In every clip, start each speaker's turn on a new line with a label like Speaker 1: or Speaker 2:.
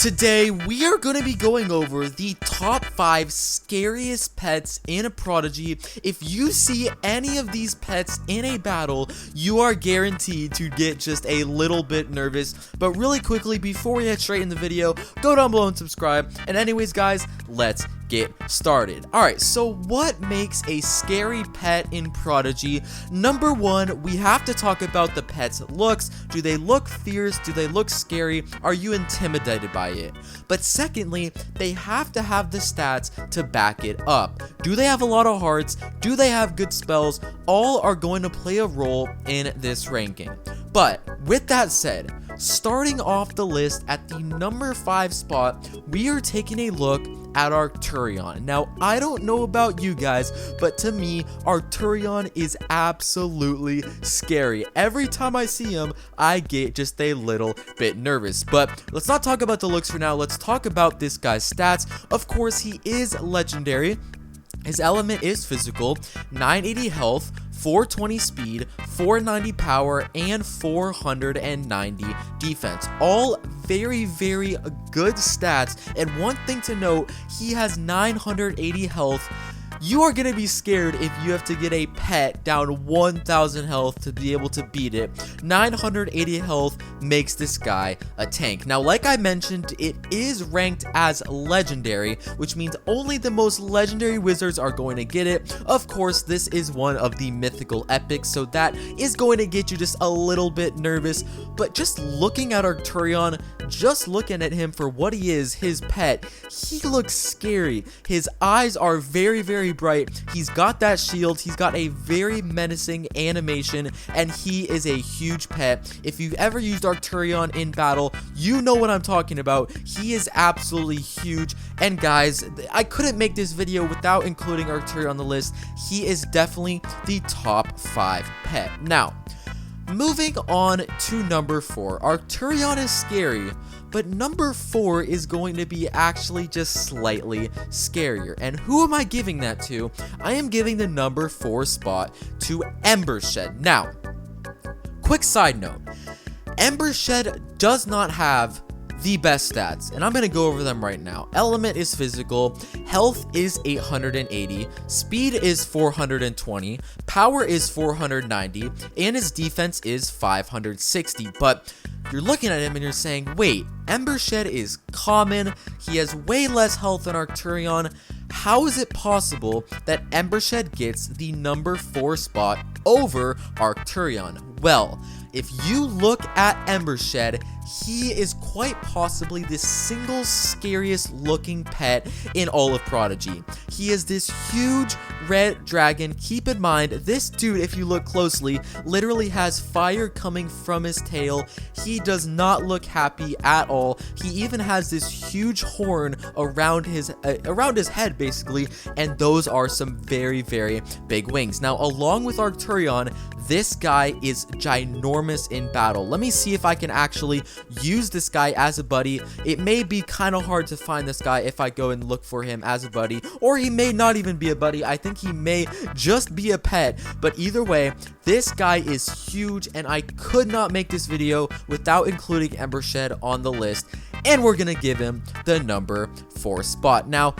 Speaker 1: Today, we are going to be going over the top 5 scariest pets in a Prodigy. If you see any of these pets in a battle, you are guaranteed to get just a little bit nervous. But really quickly, before we head straight in the video, go down below and subscribe. And anyways, guys, let's get started. Alright, so what makes a scary pet in Prodigy? Number 1, we have to talk about the pet's looks. Do they look fierce? Do they look scary? Are you intimidated by it? But secondly, they have to have the stats to back it up. Do they have a lot of hearts? Do they have good spells? All are going to play a role in this ranking. But with that said, starting off the list at the number 5 spot, we are taking a look at our Turon. Now, I don't know about you guys, but to me, our Turon is absolutely scary. Every time I see him, I get just a little bit nervous. But let's not talk about the looks for now. Let's talk about this guy's stats. Of course, he is legendary. His element is physical, 980 health, 420 speed, 490 power, and 490 defense. All very, very good stats. And one thing to note, he has 980 health. You are going to be scared if you have to get a pet down 1000 health to be able to beat it. 980 health makes this guy a tank. Now, like I mentioned, it is ranked as legendary, which means only the most legendary wizards are going to get it. Of course, this is one of the mythical epics, so that is going to get you just a little bit nervous. But just looking at Arturion, just looking at him for what he is, his pet, he looks scary. His eyes are very, very bright. He's got that shield. He's got a very menacing animation, and he is a huge pet. If you've ever used Arturion in battle, you know what I'm talking about. He is absolutely huge. And guys, I couldn't make this video without including Arturion on the list. He is definitely the top 5 pet. Now, moving on to number 4. Arturion is scary, but number 4 is going to be actually just slightly scarier. And who am I giving that to? I am giving the number 4 spot to Embershed. Now, quick side note, Embershed does not have the best stats, and I'm going to go over them right now. Element is physical, health is 880, speed is 420, power is 490, and his defense is 560. But you're looking at him and you're saying, wait, Embershed is common, he has way less health than Arturion. How is it possible that Embershed gets the number 4 spot over Arturion? Well, if you look at Embershed, he is quite possibly the single scariest looking pet in all of Prodigy. He is this huge red dragon. Keep in mind, this dude, if you look closely, literally has fire coming from his tail. He does not look happy at all. He even has this huge horn around his head, basically, and those are some very, very big wings. Now, along with Arturion, this guy is ginormous in battle. Let me see if I can actually use this guy as a buddy. It may be kind of hard to find this guy if I go and look for him as a buddy, or he may not even be a buddy. I think he may just be a pet, but either way, this guy is huge, and I could not make this video without including Embershed on the list, and we're gonna give him the number 4 spot. Now,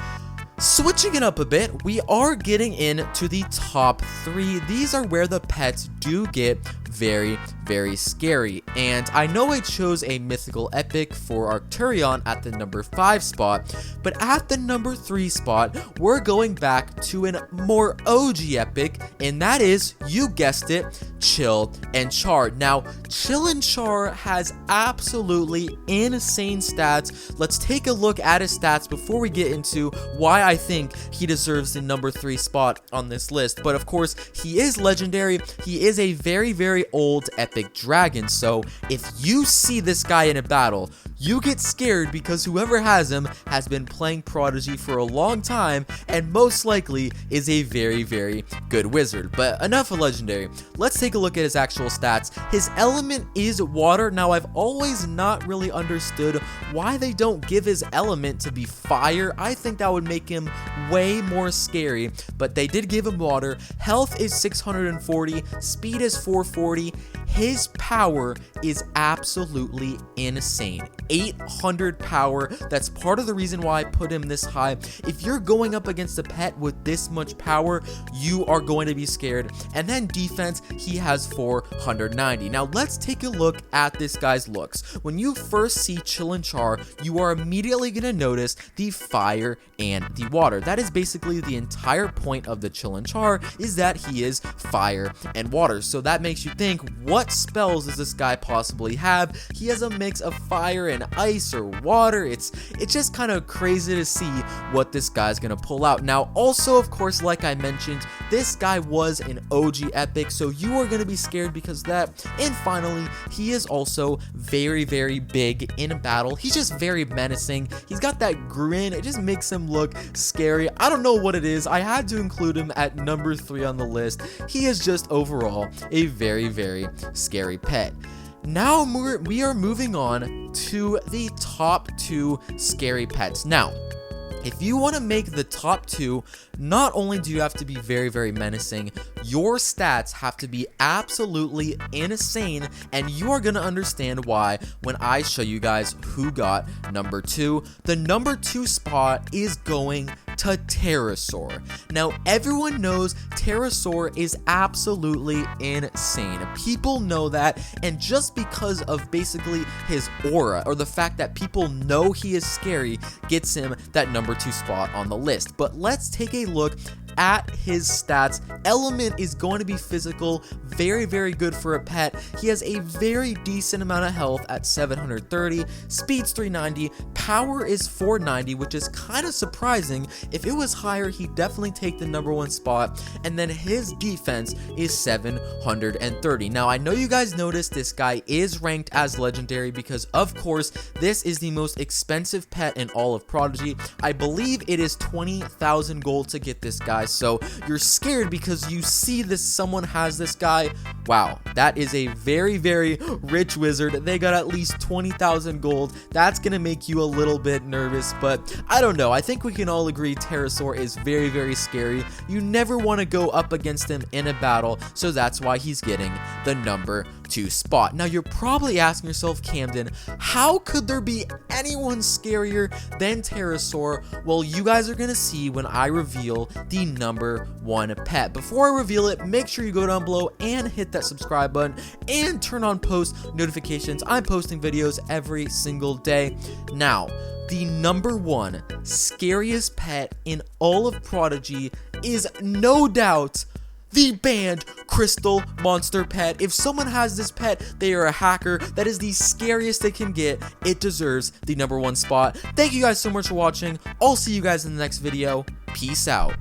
Speaker 1: switching it up a bit, we are getting into the top 3. These are where the pets do get very, very scary. And I know I chose a mythical epic for Arturion at the number 5 spot, but at the number 3 spot, we're going back to a more OG epic, and that is, you guessed it, Chillin Charar. Now, Chillin Charar has absolutely insane stats. Let's take a look at his stats before we get into why I think he deserves the number 3 spot on this list. But of course, he is legendary. He is a very, very old epic dragon. So if you see this guy in a battle, you get scared because whoever has him has been playing Prodigy for a long time and most likely is a very, very good wizard. But enough of legendary. Let's take a look at his actual stats. His element is water. Now, I've always not really understood why they don't give his element to be fire. I think that would make him way more scary, but they did give him water. Health is 640, speed is 440, his power is absolutely insane. 800 power. That's part of the reason why I put him this high. If you're going up against a pet with this much power, you are going to be scared. And then defense, he has 490. Now let's take a look at this guy's looks. When you first see Chillin Charar, you are immediately going to notice the fire and the water. That is basically the entire point of the Chillin Charar, is that he is fire and water. So that makes you think, what spells does this guy possibly have? He has a mix of fire and ice or water. It's just kind of crazy to see what this guy's gonna pull out. Now also, of course, like I mentioned, this guy was an OG epic, so you are gonna be scared because of that. And finally, he is also very big in battle. He's just very menacing. He's got that grin. It just makes him look scary. I don't know what it is. I had to include him at number 3 on the list. He is just overall a very scary pet. Now we are moving on to the top 2 scary pets. Now, if you want to make the top 2, not only do you have to be very menacing, your stats have to be absolutely insane, and you are going to understand why when I show you guys who got number 2. The number 2 spot is going to Terasa. Now, everyone knows Terasa is absolutely insane. People know that, and just because of basically his aura, or the fact that people know he is scary, gets him that number 2 spot on the list. But let's take a look at his stats. Element is going to be physical, very good for a pet. He has a very decent amount of health at 730, speed's 390, power is 490, which is kind of surprising. If it was higher, he'd definitely take the number 1 spot. And then his defense is 730. Now, I know you guys noticed this guy is ranked as legendary because, of course, this is the most expensive pet in all of Prodigy. I believe it is 20,000 gold to get this guy. So you're scared because you see this, someone has this guy. Wow, that is a very rich wizard. They got at least 20,000 gold. That's gonna make you a little bit nervous, but I don't know. I think we can all agree Terasa is very scary. You never want to go up against him in a battle, so that's why he's getting the number 2 spot. Now you're probably asking yourself, Camden, how could there be anyone scarier than Terasa? Well, you guys are gonna see when I reveal the number 1 pet. Before I reveal it, make sure you go down below and hit that subscribe button and turn on post notifications. I'm posting videos every single day. Now, the number 1 scariest pet in all of Prodigy is no doubt the banned crystal monster pet. If someone has this pet, they are a hacker. That is the scariest they can get. It deserves the number 1 spot. Thank you guys so much for watching. I'll see you guys in the next video. Peace out.